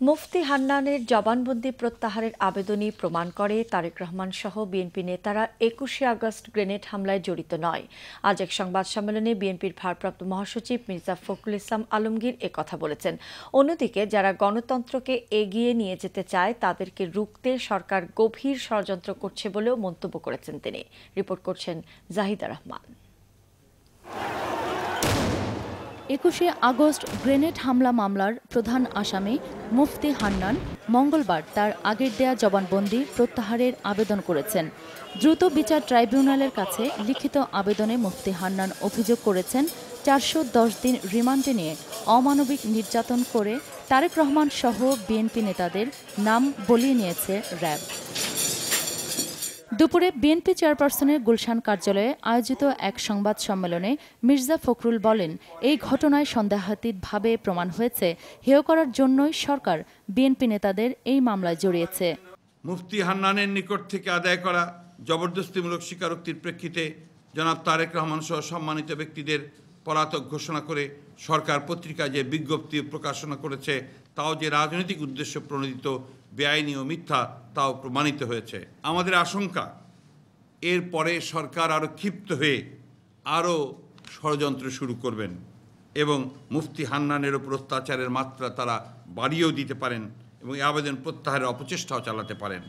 মুফতি হান্নানের জবানবন্দি প্রত্যাহারের আবেদনই প্রমাণ করে তারেক রহমান সহ বিএনপি নেতারা ২১শে আগস্ট গ্রেনেড হামলায় জড়িত নয়। আজ এক সংবাদ সম্মেলনে বিএনপির ভারপ্রাপ্ত মহাসচিব মির্জা ফখরুল ইসলাম আলমগীর একথা বলেছেন। অন্যদিকে যারা গণতন্ত্রকে এগিয়ে নিয়ে যেতে চায় তাদেরকে রুখতে সরকার গভীর ষড়যন্ত্র করছে বলেও মন্তব্য করেছেন তিনি। রিপোর্ট করছেন জাহিদা রহমান। ২১শে আগস্ট গ্রেনেড হামলা মামলার প্রধান আসামি মুফতি হান্নান মঙ্গলবার তার আগের দেয়া জবানবন্দি প্রত্যাহারের আবেদন করেছেন। দ্রুত বিচার ট্রাইব্যুনালের কাছে লিখিত আবেদনে মুফতি হান্নান অভিযোগ করেছেন ৪১০ দিন রিমান্ডে নিয়ে অমানবিক নির্যাতন করে তারেক রহমান সহ বিএনপি নেতাদের নাম বলিয়ে নিয়েছে র্যাব। দুপুরে বিএনপি চেয়ারপারসনের গুলশান কার্যালয়ে আয়োজিত এক সংবাদ সম্মেলনে মির্জা ফখরুল বলেন, এই ঘটনায় সন্দেহাতীতভাবে প্রমাণ হয়েছে হেয় করার জন্যই সরকার বিএনপি নেতাদের এই মামলায় জড়িয়েছে। মুফতি হান্নানের নিকট থেকে আদায় করা জবরদস্তিমূলক স্বীকারোক্তির প্রেক্ষিতে জনাব তারেক রহমান সহ সম্মানিত ব্যক্তিদের পলাতক ঘোষণা করে সরকার পত্রিকায় যে বিজ্ঞপ্তি প্রকাশনা করেছে তাও যে রাজনৈতিক উদ্দেশ্য প্রণোদিত, বেআইনি ও মিথ্যা তাও প্রমাণিত হয়েছে। আমাদের আশঙ্কা এর পরে সরকার আরও ক্ষিপ্ত হয়ে আরও ষড়যন্ত্র শুরু করবেন এবং মুফতি হান্নানের উপর অত্যাচারের মাত্রা তারা বাড়িয়েও দিতে পারেন এবং এই আবেদন প্রত্যাহারের অপচেষ্টাও চালাতে পারেন।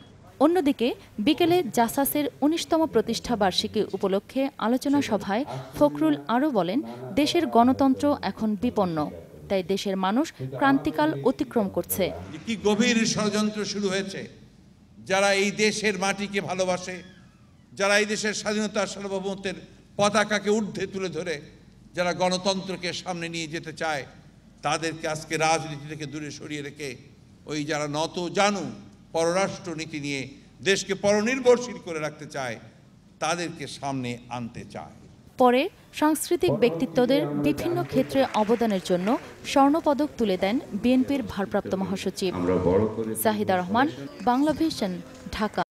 অন্যদিকে বিকেলে জাসাসের ১৯তম প্রতিষ্ঠা বার্ষিকী উপলক্ষে আলোচনা সভায় ফখরুল আরও বলেন, দেশের গণতন্ত্র এখন বিপন্ন, তাই দেশের মানুষ ক্রান্তিকাল অতিক্রম করছে। কি গভীর ষড়যন্ত্র শুরু হয়েছে। যারা এই দেশের মাটিকে ভালোবাসে, যারা এই দেশের স্বাধীনতা সার্বভৌমত্বের পতাকাকে ঊর্ধ্বে তুলে ধরে যারা গণতন্ত্রকে সামনে নিয়ে যেতে চায়, তাদেরকে আজকে রাজনীতি থেকে দূরে সরিয়ে রেখে ওই যারা নত জানু পররাষ্ট্র নীতি নিয়ে দেশকে পরনির্ভরশীল করে রাখতে চায় তাদেরকে সামনে আনতে চায়। পরে সাংস্কৃতিক ব্যক্তিত্বদের বিভিন্ন ক্ষেত্রে অবদানের জন্য স্বর্ণপদক তুলে দেন বিএনপির ভারপ্রাপ্ত মহাসচিব। জাহিদা রহমান, বাংলাভিশন, ঢাকা।